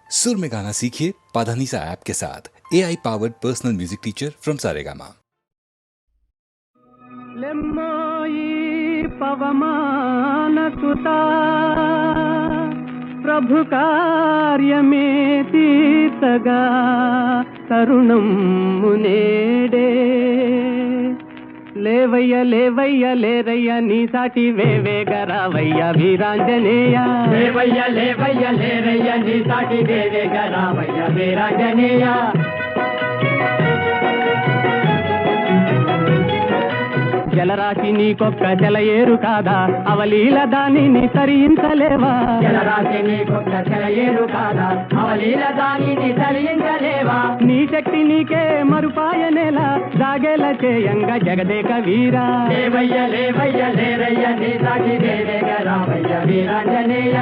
सुर में गाना सीखिए पाधानीसा ऐप के साथ। AI powered personal music teacher from Saregama. पवमानसुता प्रभु कार्यमे तीर्तगा तरुणं मुनेडे లేవయ్య లేవయ్య లేరయ్య నీ సాటి వేవేగా రావయ్య వీరాంజనేయ లేవయ్య లేవయ్య లేరయ్య నీ సాటి వేవేగా రావయ్య వీరాంజనేయ జలరాశి నీకొక్క జలయేరు కాదా అవలీల దానిని తరించలేవా జలరాశి నీకొక్క జలయేరు కాదా అవలీల దానిని తరించలేవా నీ శక్తి నీకే మరుపాయనేలా జాగేల చేయంగా జగదేక వీరా లేవయ్య లేవయ్య లేరయ్య నీ సాటి వేవేగా రావయ్య వీరాంజనేయ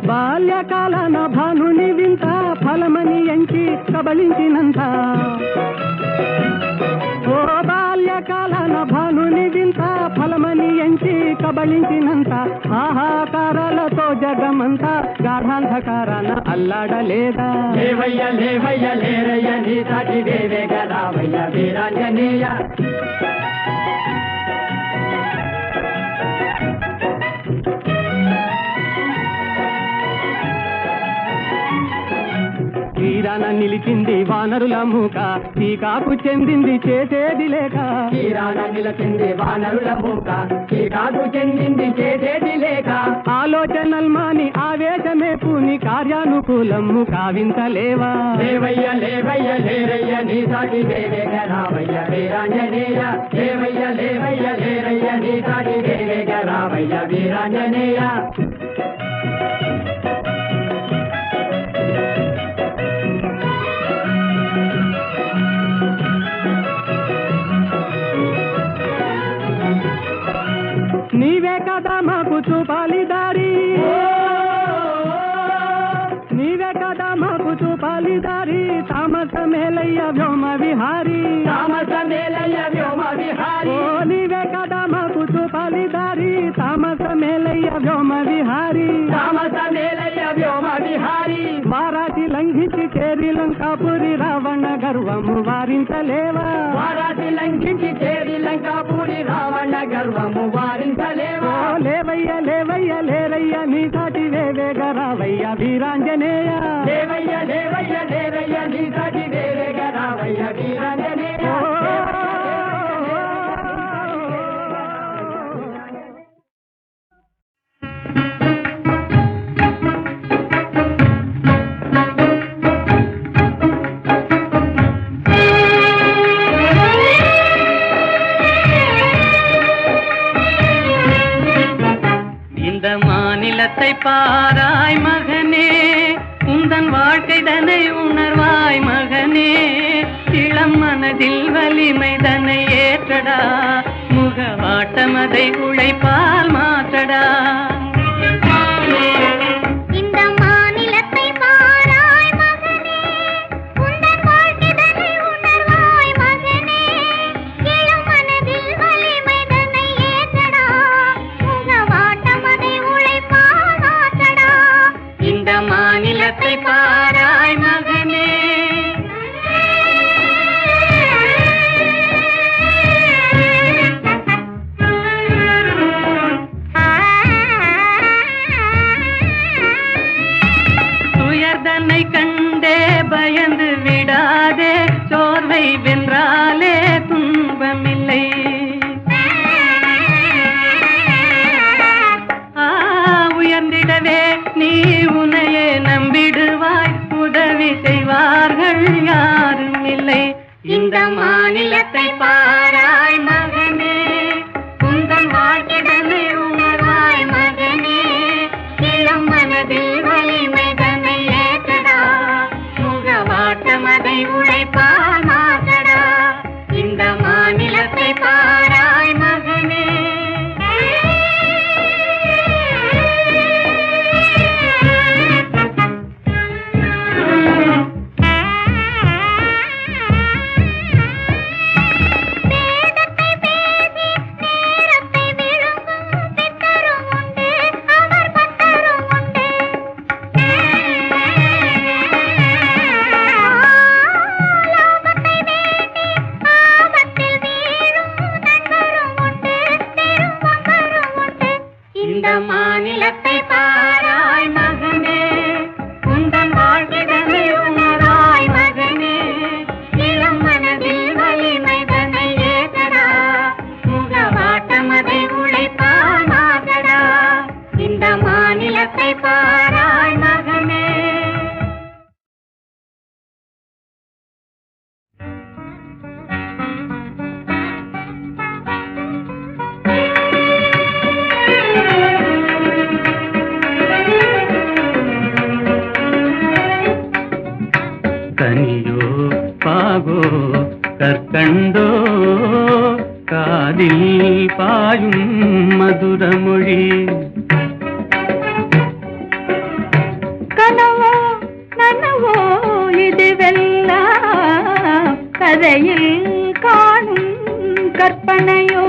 బాల్యకాలన భానుని వింత ఫలమని ఎంచి కబళించినంత ఓ బాల్యకాలన భానుని వింత ఫలమని ఎంచి కబళించినంత ఆహాకారాలతో జగమంతా గాఢాంధకారాన అల్లాడలేదా లేవయ్య లేవయ్య లేరయ్య నీ సాటి వేవేగా రావయ్య వీరాంజనేయ తీరాన నిలిచింది వానరుల మూక టీకాకు చెందింది చేసేది లేక తీరాన నిలిచింది వానరుల మూక టీకాకు చెందింది చేసేది లేక ఆలోచనల్మాని ఆవేశమే పూని కార్యానుకూలము కావించలేవా లేవయ్య లేవయ్య లేరయ్య నీ సాటి వేవేగా రావయ్య వీరాంజనేయ లేవయ్య లేవయ్య లేరయ్య నీ సాటి వేవేగా రావయ్య వీరాంజనేయ నీవే కదా మాకు చూపాలి దారి నీవే కదా మాకు చూపాలి దారి తామస మేలయ్య వ్యోమ విహారీ తామస మేలయ్య వ్యోమ విహారీ ఓ నీవే కదా మాకు చూపాలి దారి తామస మేలయ్య వ్యోమ విహారీ తామస మేలయ్య వ్యోమ విహారీ వారాసి లంఘించి చేరి లంకాపురి రావణ గర్వము వారించలేవా వారాసి లంఘించి చేరి లంకాపురి రావణ గర్వము వారించలేవా లేవయ్య లేవయ్య లేరయ్య నీ సాటి వేవేగా రావయ్య వీరాంజనేయ లేవయ్య లేవయ్య లేరయ్య నీ సాటి వేవేగా రావయ్య వీరాంజనేయ இந்த மாநிலத்தை பாராய் மகனே உந்தன் வாழ்க்கைதனை உணர்வாய் மகனே இளம் மனதில் வலிமை தன்னை ஏற்றடா முகவாட்டமதை உழைப்பால் மாற்றடா மாநிலத்தை பாராய் மகனே துயர்தன்னை கண்டே பயந்து விடாதே சோர்வை வென்றாலே துன்பமில்லை உயர்ந்திடவே நீ உன்னையே நம்பிடுவாய் உதவி செய்வார்கள் யாரும் இல்லை இந்த மாநிலத்தை பாராய் மகனே உந்தன் வாழ்க்கைதனை உணர்வாய் மகனே இளம் மனதில் வலிமை தன்னை ஏற்றடா முகவாட்டமதை உழைப்பால் மாற்றடா இந்த மாநிலத்தை பாராய் மகனே பாகோ கற்கண்டோ காதில் பாயும் மதுரமொழி. கனவோ நனவோ இதுவெல்லாம் கதையில் காணும் கற்பனையோ.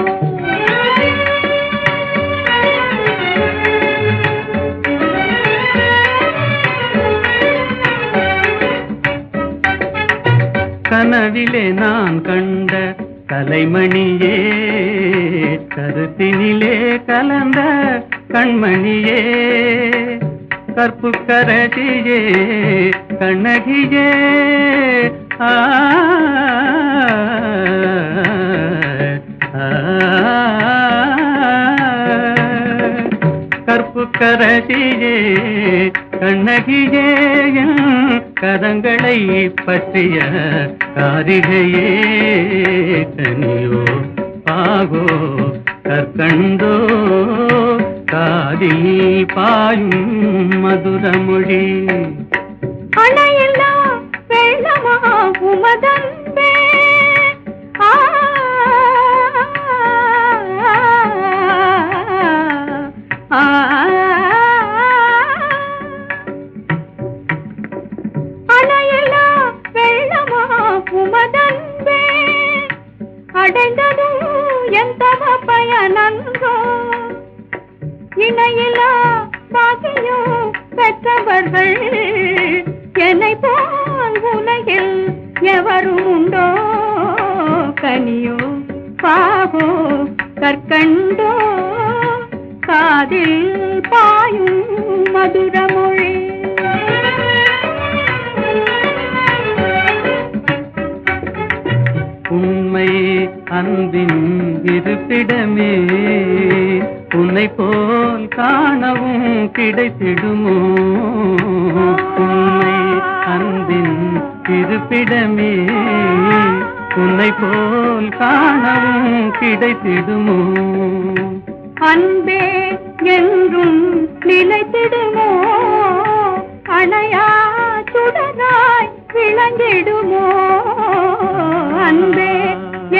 கனவிலே நான் கண்ட கலைமணியே கருத்தினிலே கலந்த கண்மணியே கற்புக்கரசியே கண்ணகியே ஆ கற்புக்கரசியே கண்ணகியே கரங்களை பற்றிய காரிகையே கனியோ பாகோ கற்கண்டோ காதில் பாயும் மதுரமொழி. அணையில்லா வெள்ளமா உமதன்பே அணையில்லா வெள்ளமா உமதன்பே அடைந்ததும் எந்த பயனன்றோ. இணையிலா பாக்கியம் பெற்றவர்கள் என்னை போல் உலகில் எவரும் உண்டோ. கனியோ பாகோ கற்கண்டோ காதில் பாயும் மதுரமொழி. உண்மை அன்பின் இருப்பிடமே உன்னை போல் காணவும் கிடைத்திடுமோ. உண்மை அன்பின் இருப்பிடமே உன்னை போல் காணவும் கிடைத்திடுமோ. அன்பே என்றும் நிலைத்திடுமோ அணையா சுடராய் விளங்கிடுமோ. அன்பே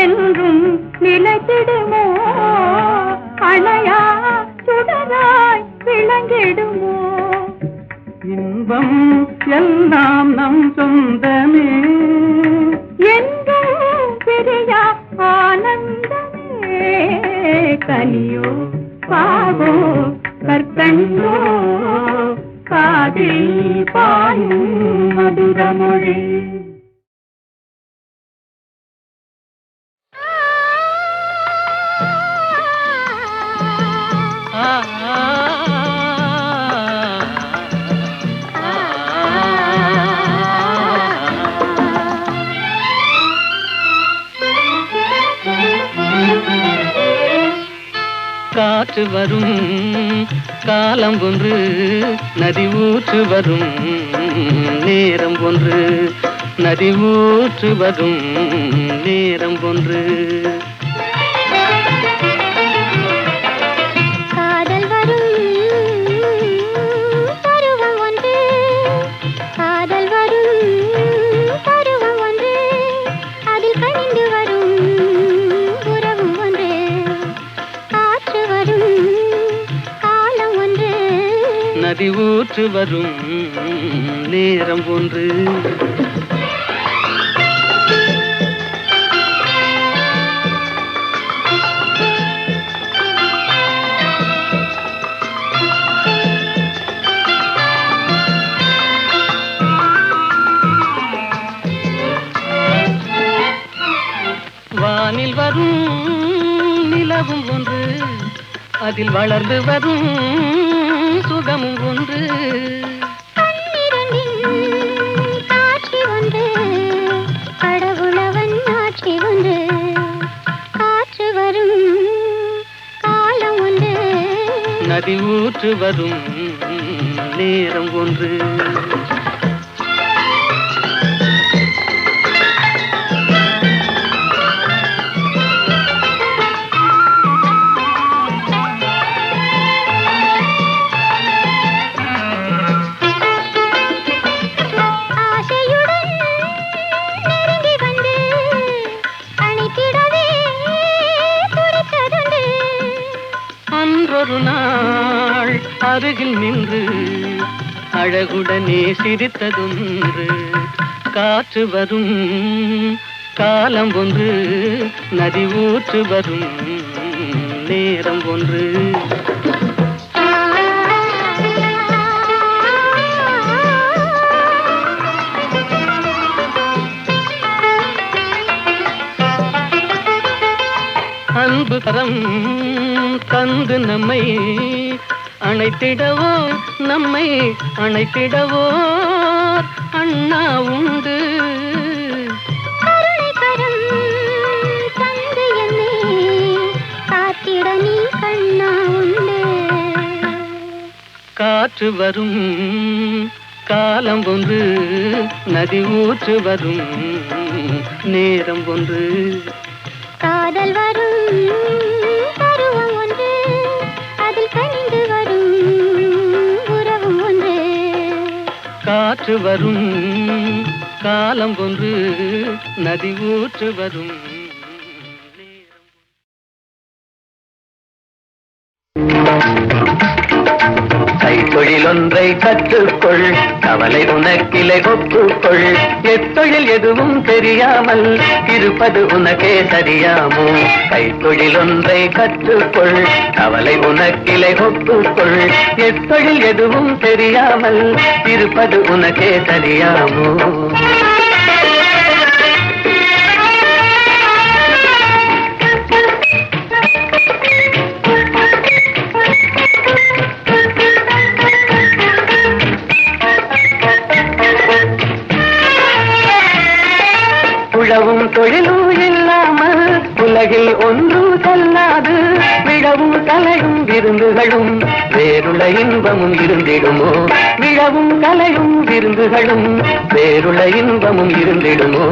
என்றும் நிலைத்திடுமோ அணையா சுடராய் விளங்கிடுமோ. இன்பம் எல்லாம் நம் சொந்தமே என்றும் பிரியா ஆனந்தமே. கனியோ பாகோ கற்கண்டோ காதில் பாயும் மதுரமொழி. காற்று வரும் காலம் ஒன்று நதி ஊற்று வரும் நேரம் ஒன்று நதி ஊற்று வரும் நேரம் ஒன்று. காதல் வரும் பருவம் ஒன்று காதல் வரும் பருவம் ஒன்று அதில் கணிந்து வரும் உறவும் ஒன்று. காற்று வரும் காலம் ஒன்று நதி ஊற்று வரும் நேரம் ஒன்று. வானில் வரும் நிலவும் ஒன்று அதில் வளர்ந்து வரும் சுகமும் ஒன்று. காட்சி ஒன்று கடவுளவன் ஆட்சி ஒன்று. காற்று வரும் காலம் ஒன்று நதி ஊற்று வரும் நேரம் ஒன்று. ஆசையுடன் நெருங்கி வந்து ஒரு நாள் அருகில் நின்று அழகுடனே சிரித்ததொன்று. காற்று வரும் காலம் ஒன்று, நதி ஊற்று வரும் நேரம் ஒன்று. அன்பு கரம் தந்து நம்மை அணைத்திடவோ, நம்மை அணைத்திடவோ அண்ணா உண்டு. கருணை கரம் தந்து என்னை காத்திட நீ கண்ணா உண்டு. காற்று வரும் காலம் ஒன்று, நதி ஊற்று வரும் நேரம் ஒன்று. காதல் வரும் பருவம் ஒன்று, அதில் கனிந்து வரும் உறவும் ஒன்று. காற்று வரும் காலம் ஒன்று, நதி ஊற்று வரும் நேரம். கைத்தொழில் ஒன்றை கற்றுக்கொள், கவலை உனக்கிலை ஒப்புக்கொள். எத்தொழில் எதுவும் தெரியாமல் இருப்பது உனக்கே சரியாமோ? கைத்தொழில் ஒன்றை கற்றுக்கொள், கவலை உனக்கிலை ஒப்புக்கொள். எத்தொழில் எதுவும் தெரியாமல் இருப்பது உனக்கே சரியாமோ? உழவும் தொழிலும் இல்லாமல் உலகில் ஒன்றும் செல்லாது. விழவும் கலையும் விருந்துகளும் வேறுள்ள இன்பமும் இருந்திடுமோ? விழவும் கலையும் விருந்துகளும் வேறுள்ள இன்பமும் இருந்திடுமோ?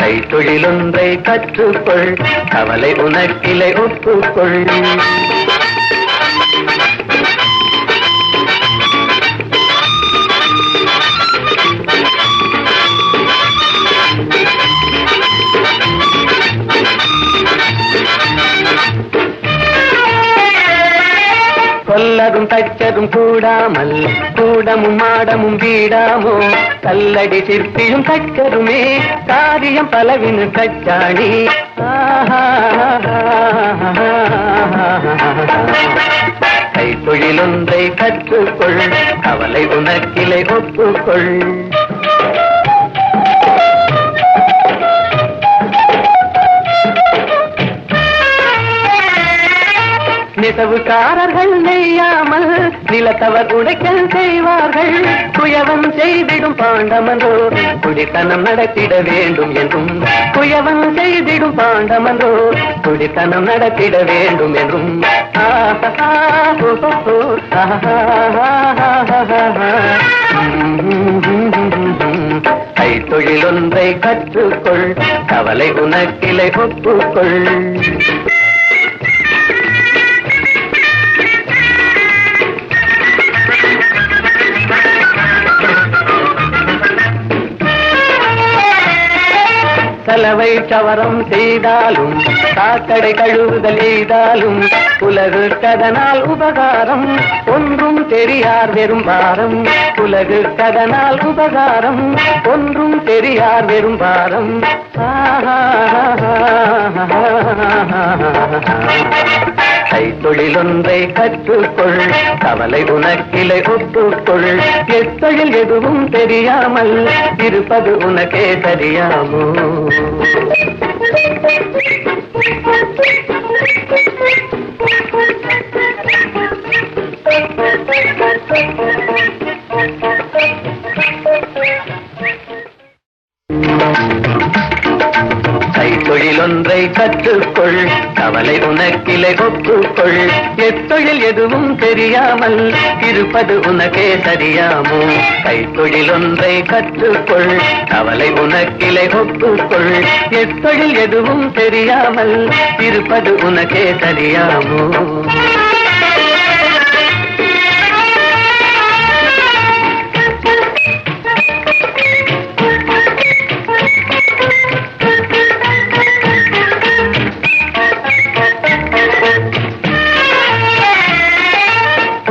கைத்தொழில் ஒன்றை கற்றுக்கொள், கவலை உனக்கிலை ஒப்புக்கொள். கொல்லதும் தச்சதும் கூடாமல் கூடமும் மாடமும் வீடாமோ? கல்லடி சிற்பியும் தச்சருமே காரியம் பலவினு கச்சாணி. கைத்தொழில் ஒன்றை கற்றுக்கொள், கவலை உனக்கிலை ஒப்புக்கொள். நெசவுக்காரர்கள் நெய்யாமல் நிலத்தவர் உடைக்கல் செய்வார்கள். குயவன் செய்திடும் பாண்டமன்றோ குடித்தனம் நடத்திட வேண்டும் என்றும். குயவன் செய்திடும் பாண்டமன்றோ குடித்தனம் நடத்திட வேண்டும் என்றும். கைத்தொழில் ஒன்றை கற்றுக்கொள், கவலை உனக்கிலை ஒப்புக்கொள். சலவை சவரம் செய்தாலும் சாக்கடை கழுவுதல் எய்தாலும் உலகுக்கதனால் உபகாரம் ஒன்றும் தெரியார் வெறும் பாரம். உலகுக்கதனால் உபகாரம் ஒன்றும் தெரியார் வெறும் பாரம். கைத்தொழில் ஒன்றை கற்றுக்கொள், கவலை உனக்கிலை ஒப்புக்கொள். எத்தொழில் எதுவும் தெரியாமல் இருப்பது உனக்கே சரியாமோ? கைத்தொழில் ஒன்றை கற்றுக்கொள், கவலை உனக்கிலை ஒப்புக்கொள். எத்தொழில் எதுவும் தெரியாமல் இருப்பது உனக்கே சரியாமோ? கைத்தொழில் ஒன்றை கற்றுக்கொள், கவலை உனக்கிலை ஒப்புக்கொள். எத்தொழில் எதுவும் தெரியாமல் இருப்பது உனக்கே சரியாமோ?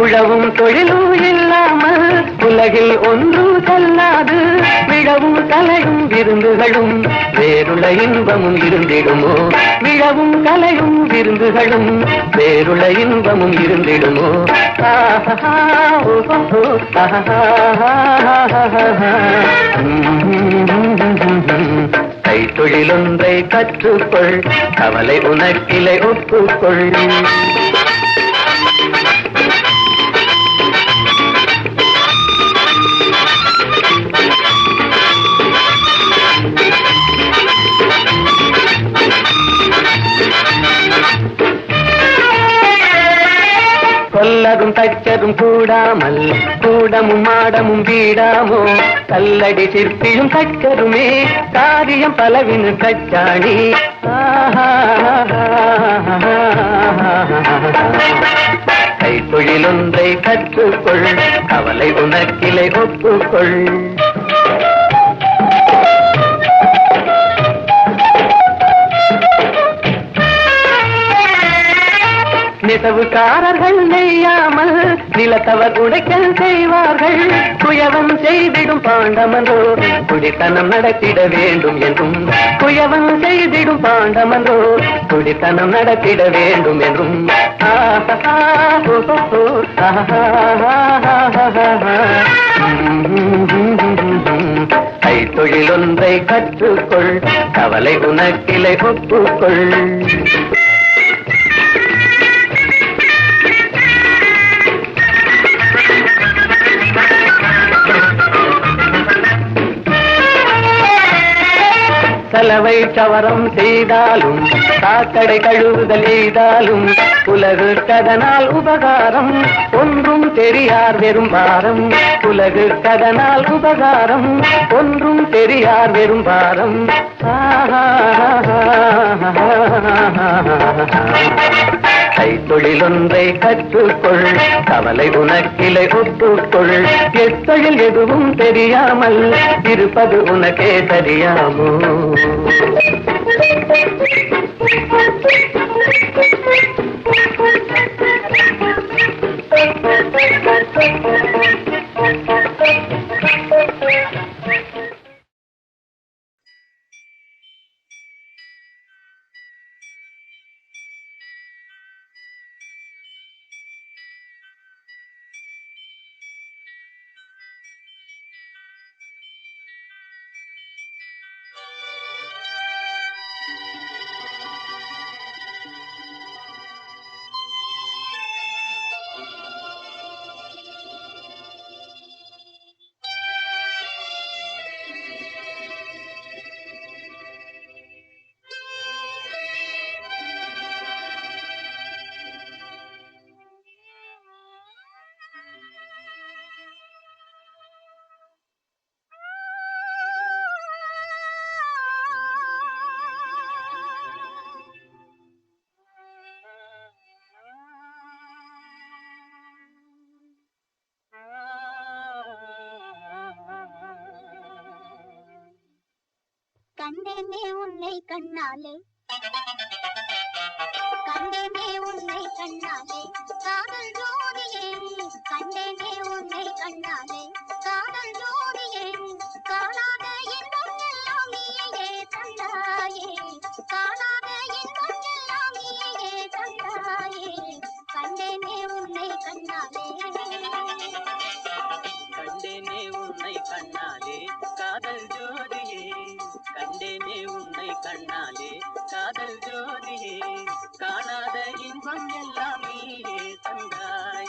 உழவும் தொழிலும் இல்லாமல் உலகில் ஒன்றும் செல்லாது. விழவும் கலையும் விருந்துகளும் வேறுள்ள இன்பமும் இருந்திடுமோ? விழவும் கலையும் விருந்துகளும் வேறுள்ள இன்பமும் இருந்திடுமோ? கைத்தொழிலொன்றை கற்றுக்கொள், கவலை உனக்கிலை ஒப்புக்கொள். கொல்லதும் தச்சதும் கூடாமல் கூடமும் மாடமும் வீடாமோ? கல்லடி சிற்பியும் தச்சருமே காரியம் பலவினு கச்சாணி. கைத்தொழிலொன்றை கற்றுக்கொள், கவலை உனக்கிலை ஒப்புக்கொள். நெசவுக்காரர்கள் நெய்யாமல் நிலத்தவர் உடைக்கல் செய்வார்கள். குயவன் செய்திடும் பாண்டமன்றோ குடித்தனம் நடத்திட வேண்டும் என்றும். குயவன் செய்திடும் பாண்டமன்றோ குடித்தனம் நடத்திட வேண்டும் என்றும். கைத்தொழிலொன்றை கற்றுக்கொள், கவலை உனக்கிலை ஒப்புக்கொள். கலவை சவரம் செய்தாலும் சாக்கடை கழுவுதல் எய்தாலும் உலகு கதனால் உபகாரம் ஒன்றும் தெரியார் வெறும் பாரம். உலகு கதனால் உபகாரம் ஒன்றும் தெரியார் வெறும் பாரம். கைத்தொழிலொன்றை கற்றுக்கொள், கவலை உனக்கிலை ஒப்புக்கொள். எத்தொழில் எதுவும் தெரியாமல் இருப்பது உனக்கே தெரியாமோ? கண்டேனே உன்னை கண்ணாலே, கண்டேனே உன்னை கண்ணாலே காதல் ஜோடியே. கண்டேனே உன்னை கண்ணாலே காதல் ஜோடியே. காணாத இன்பம் எல்லாம் நீயே தந்தாயே. காணாத இன்பம் எல்லாம் நீயே தந்தாயே. கண்டேனே உன்னை கண்ணாலே. கண்டேனே உன்னை கண்ணாலே காதல் ஜோதியே. கண்டேனே உன்னை கண்ணாலே காதல் ஜோதியே. காணாத இன்பம் எல்லாம் நீயே தந்தாயே.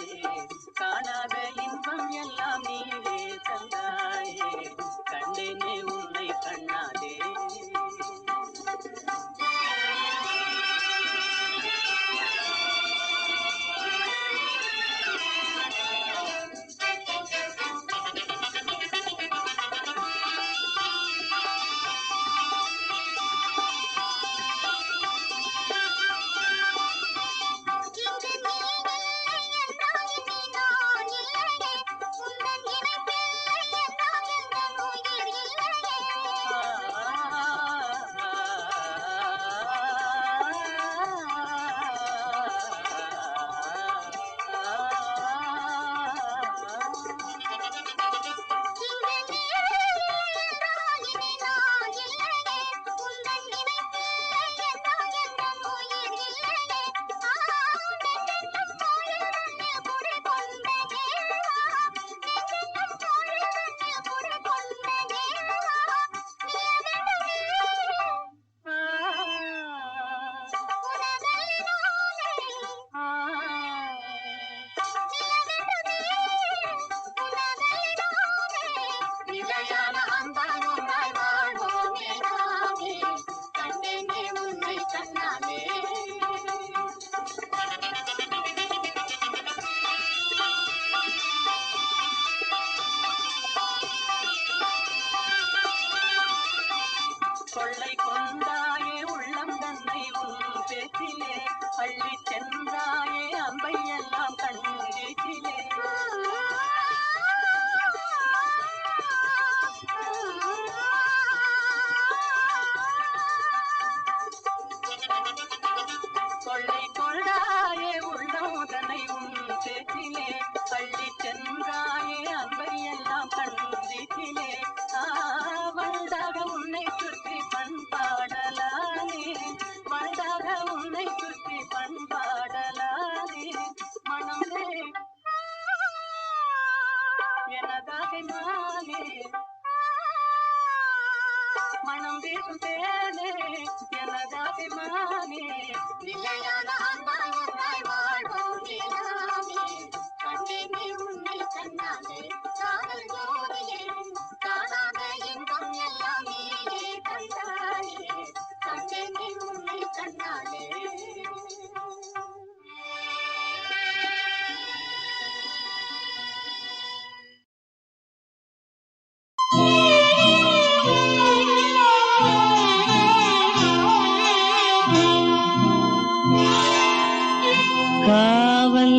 மனம் வீசும் தேனே எனதாதி மானே நிலையான அன்பாய் ஒன்றாய் வாழ்வோம் நீலாமே கண்டேனே உன்னை கண்ணாலே காதல் ஜோதியே காணாத இன்பம் எல்லாம் நீயே கண்டாயே கண்டேனே உன்னை கண்ணாலே காவல்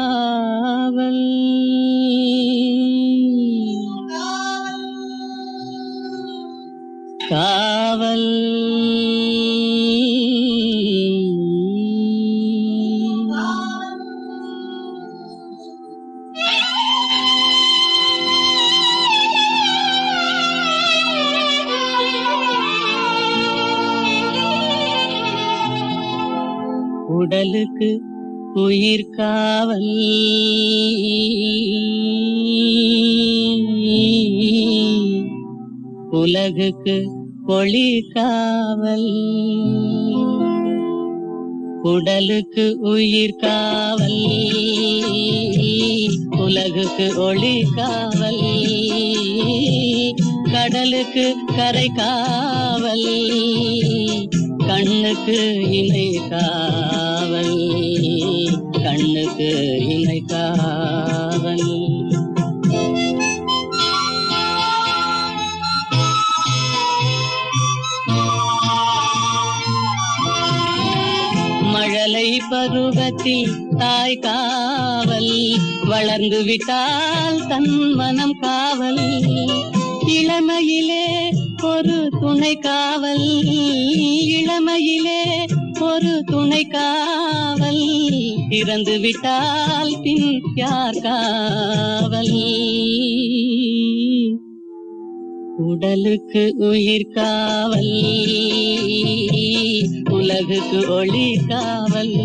காவல் காவல் உடலுக்கு உயிர் காவல் உலகுக்கு ஒளி காவல் உடலுக்கு உயிர் காவல் உலகுக்கு ஒளி காவல் கடலுக்கு கரை காவல் கண்ணுக்கு இணை காவல் கண்ணுக்கு இணை காவல் மழலை பருவத்தில் தாய் காவல் வளர்ந்து விட்டால் தன் மனம் காவல் இளமையிலே ஒரு துணை காவல் இளமையிலே ஒரு துணை காவல் இறந்து விட்டால் பின் யார் காவல் உடலுக்கு உயிர் காவல் உலகுக்கு ஒளி காவல்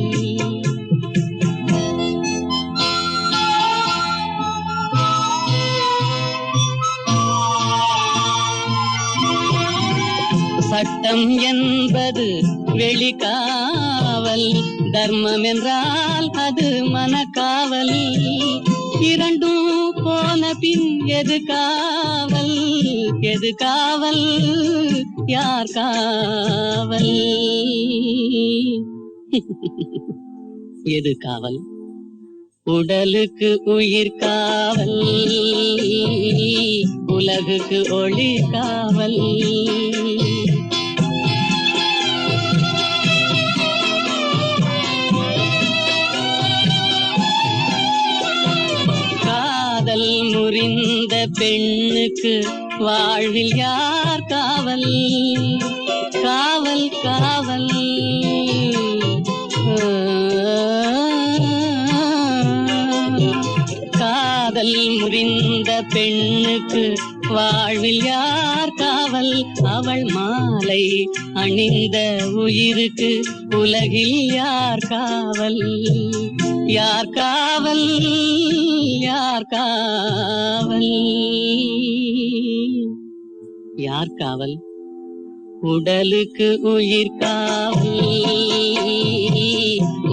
சட்டம் என்பது வெளிக்காவல் தர்மம் என்றால் அது மனக்காவல் இரண்டும் போன பின் எது காவல் எது காவல் யார் காவல் எது காவல் உடலுக்கு உயிர் காவல் உலகுக்கு ஒளி காவல் காதல் முறிந்த பெண்ணுக்கு வாழ்வில் யார் காவல் காவல் காவல் காதல் முறிந்த பெண்ணுக்கு வாழ்வில் யார் காவல் அவள் மாலை அணிந்த உயிருக்கு உலகில் யார் காவல் யார் காவல் யார் காவல் யார் காவல் உடலுக்கு உயிர் காவல்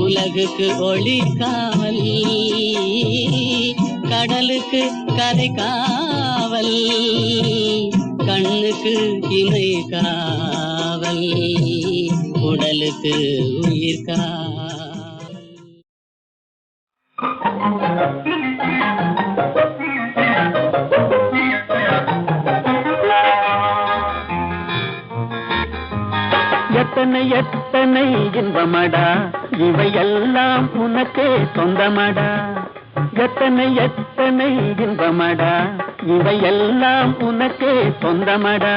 உலகுக்கு ஒளி காவல் கடலுக்கு கரை காவல் கண்ணுக்கு இணை காவல் உடலுக்கு உயிர் காவல் எத்தனை எத்தனை இன்பமடா இவையெல்லாம் உனக்கே சொந்தமடா எத்தனை எத்தனை இன்பமடா இவையெல்லாம் உனக்கே சொந்தமடா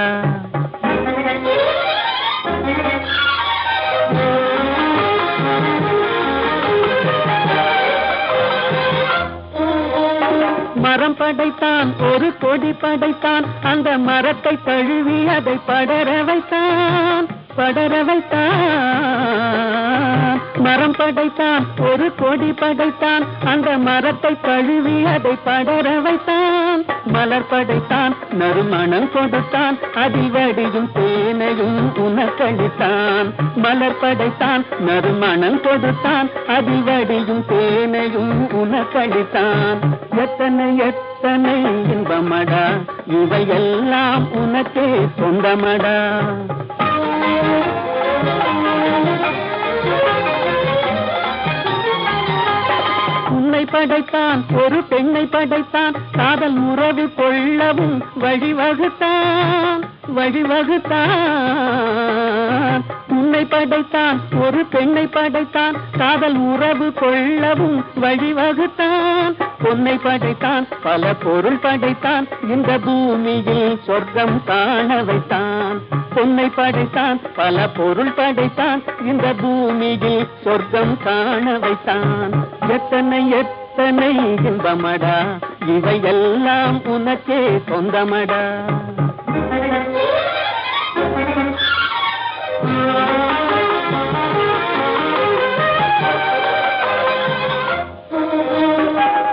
மரம் படைத்தான் ஒரு கொடி படைத்தான் அந்த மரத்தை தழுவி அதை படர வைத்தான் மரம் படைத்தான், ஒரு கொடி படைத்தான், அந்த மரத்தை கழுவி அதை படர வைத்தான். மலர் படைத்தான், நறுமணம் கொடுத்தான், அதில் வடியும் தேனையும் உனக்களித்தான். மலர் படைத்தான், நறுமணம் கொடுத்தான், அதில் வடியும் தேனையும் உனக்களித்தான். எத்தனை எத்தனை இன்பமடா, இவையெல்லாம் உனக்கே சொந்தமடா. உன்னை படைத்தான், ஒரு பெண்ணை படைத்தான், காதல் உறவு கொள்ளவும் வழிவகுத்தான். உன்னை படைத்தான், ஒரு பெண்ணை படைத்தான், காதல் உறவு கொள்ளவும் வழிவகுத்தான். பொன்னை படைத்தான், பல பொருள் படைத்தான், இந்த பூமியில் சொர்க்கம் காண வைத்தான். பொன்னை படைத்தான், பல பொருள் படைத்தான், இந்த பூமியில் சொர்க்கம் காண வைத்தான். எத்தனை எத்தனை இன்பமடா, இவையெல்லாம் உனக்கே சொந்தமடா.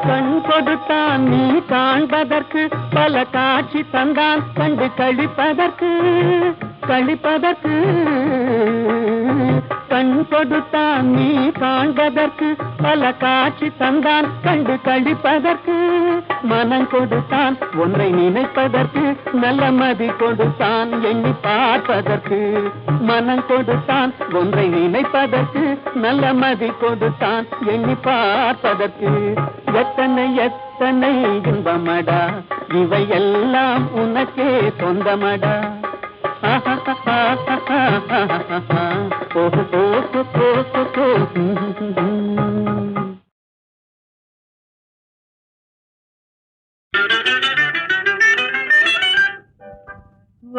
கண் கொடுத்தான் நீ காண்பதற்கு, பல காட்சி தந்தான் கண்டு கழிப்பதற்கு. கண் கொடுத்தான் நீ காண்பதற்கு, பல காட்சி தந்தான் கண்டு கழிப்பதற்கு. மனம் கொடுத்தான் ஒன்றை நினைப்பதற்கு, நல்ல மதி கொடுத்தான் எண்ணி பார்ப்பதற்கு. மனம் கொடுத்தான் ஒன்றை நினைப்பதற்கு, நல்ல மதி கொடுத்தான் எண்ணி பார்ப்பதற்கு. எத்தனை எத்தனை இன்பமடா, இவையெல்லாம் உனக்கே சொந்தமடா.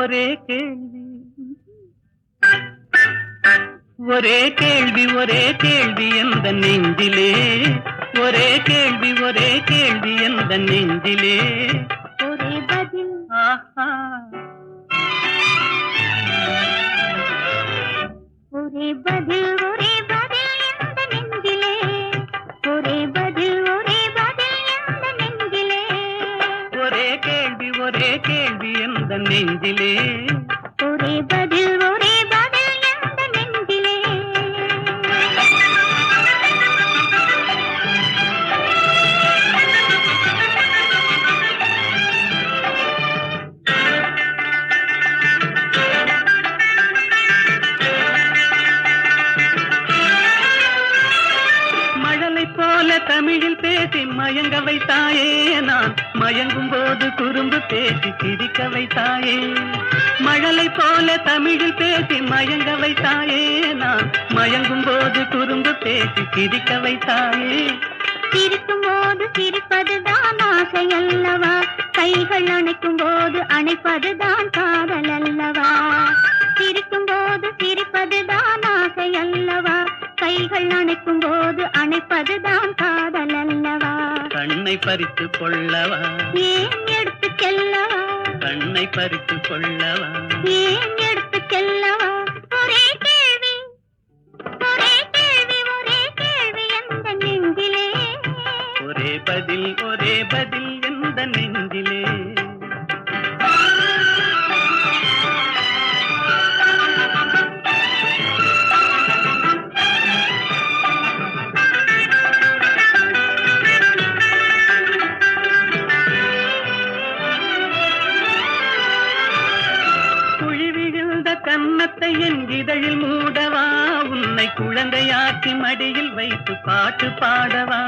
ஒரே கேள்வி ஒரே கேள்வி ஒரே கேள்வி எந்த நெஞ்சிலே, ஒரே கேள்வி ஒரே கேள்வி எந்த நெஞ்சிலே. ஒரே பதில் ஆஹா ஒரே பதில் எந்த நெஞ்சிலே. ஒரே பதில் எந்த நெஞ்சிலே. ஒரே கேள்வி எந்த நெஞ்சிலே. ஒரே பதில் எந்த நெஞ்சிலே. போல தமிழில் பேசி மயங்க வைத்தாயே, நான் மயங்கும் போது குறும்பு பேசி சிரிக்க வைத்தாயே. மழலை போல தமிழில் பேசி மயங்க வைத்தாயே, நான் மயங்கும் போது குறும்பு பேசி சிரிக்க வைத்தாயே. சிரிக்கும் போது சிரிப்பதுதான் ஆசை அல்லவா, கைகள் அணைக்கும் போது அணைப்பதுதான் காதல் அல்லவா. சிரிக்கும் போது சிரிப்பதுதான் ஆசை அல்லவா, கைகள் அணைக்கும் போது அணைப்பதுதான் காதல் அல்லவா. கண்ணை பறித்து கொள்ளவா, ஏன் எடுத்து செல்லவா, கண்ணை பறித்து கொள்ளவா, ஏன் எடுத்து செல்லவா. ஒரே கேள்வி எந்த நெஞ்சிலே. ஒரே பதில் எந்த நெஞ்சிலே. கன்னத்தை என் இதழில் மூடவா, உன்னை குழந்தையாக்கி மடியில் வைத்து பாட்டு பாடவா.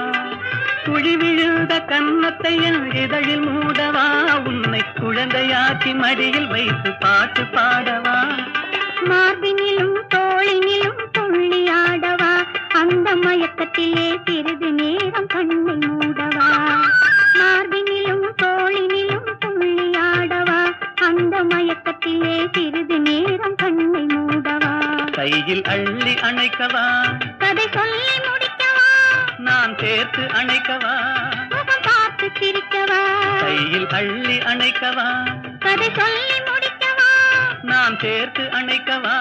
குழி விழுந்த கன்னத்தை என் இதழில் மூடவா, உன்னை குழந்தையாக்கி மடியில் வைத்து பாட்டு பாடவா. மார்பினிலும் தோளினிலும் துள்ளியாடவா, அந்த மயக்கத்திலே சிறிது நேரம் கண்ணை மூடவா. மார்பினிலும் தோளினிலும் துள்ளியாடவா, அந்த மயக்கத்திலே சிறிது நேரம் கண்ணை மூடவா. கையில் அள்ளி அணைக்கவா, கதை சொல்லி முடிக்கவா, நான் சேர்த்து அணைக்கவா, முகம் பார்த்து சிரிக்கவா. கையில் அள்ளி அணைக்கவா, கதை சொல்லி முடிக்கவா, நான் சேர்த்து அணைக்கவா,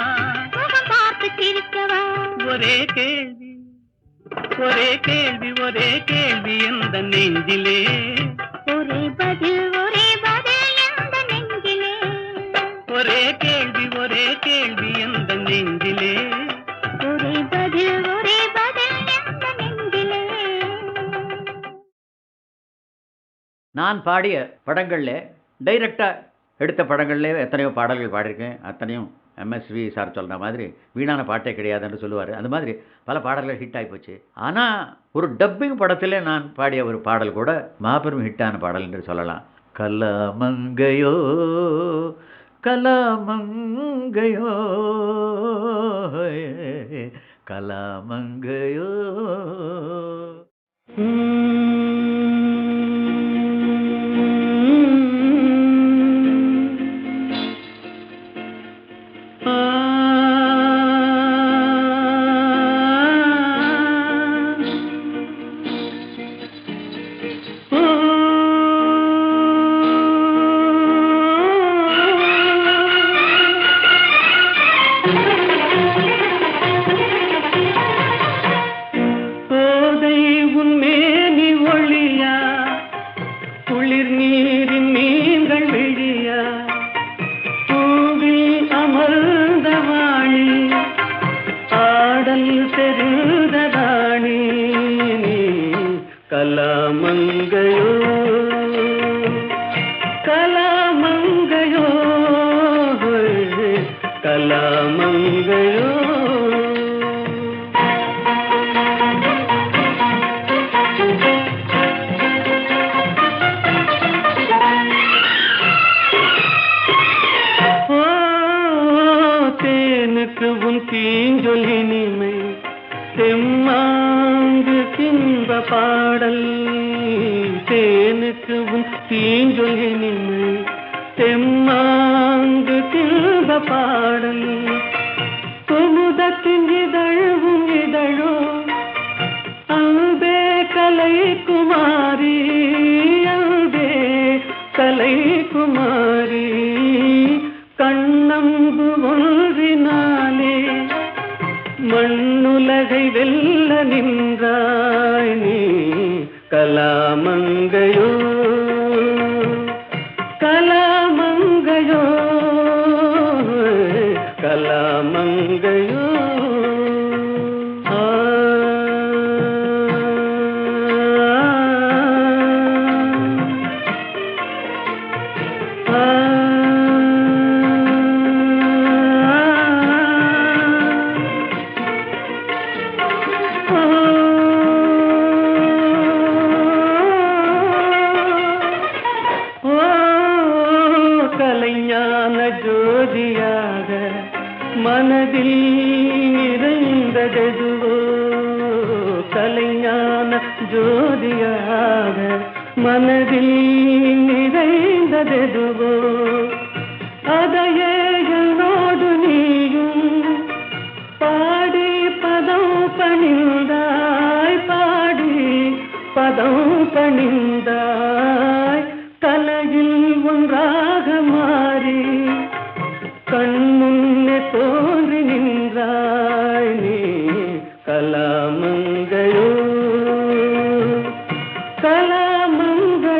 முகம் பார்த்து சிரிக்கவா. ஒரே கேள்வி ஒரே கேள்வி எந்த நெஞ்சிலே, ஒரே பதில் எந்த நெஞ்சிலே, ஒரே கேள்வி எந்த நெஞ்சிலே, ஒரே பதில் எந்த நெஞ்சிலே. நான் பாடிய படங்களில் டைரக்டாக எடுத்த படங்கள்லேயே எத்தனையோ பாடல்கள் பாடியிருக்கேன். அத்தனையும் எம்எஸ்வி சார் சொல்கிற மாதிரி வீணான பாட்டே கிடையாதுன்னு சொல்லுவார். அந்த மாதிரி பல பாடல்கள் ஹிட் ஆகிப்போச்சு. ஆனால் ஒரு டப்பிங் படத்தில் நான் பாடிய ஒரு பாடல் கூட மாபெரும் ஹிட்டான பாடல் என்று சொல்லலாம். கலாமங்கையோ கலாமங்கையோ கலாமங்கையோ. கலாமங்கையோ கலாமங்கையோ கலாமங்கையோ. தேனுக்கு உன் தீஞ்சொல் இனிமை தெம்மாங்கு தின்ப பாடல். தேனுக்கு உன் தீஞ்சொல் இனிமை தெம்மாங்கு தின்ப பாடல். குமுதத்தின் இதழும் இதழோ அன்பே கலைக்குமாரி, அன்பே கலைக்குமாரி. கண்ணம்பு ஒன்றினாலே மண்ணுலகை வெல்ல நின்றாய் நீ. கலாமங்கையோ கலாமங்கையோ கலாமங்கையோ. கலைஞான ஜோதியாக மனதில் நிறைந்ததெதுவோ, கலைஞான ஜோதியாக மனதில் நிறைந்ததெதுவோ. அதையே என்னோடு நீயும் பாடி பதம் பணிந்தாய், பாடி பதம் பணிந்தாய். கலையில் ஒன்றாக மாறி கண்முன்னே தோன்றி நின்றாய் நீ. கலாமங்கையோ கலாமங்கையோ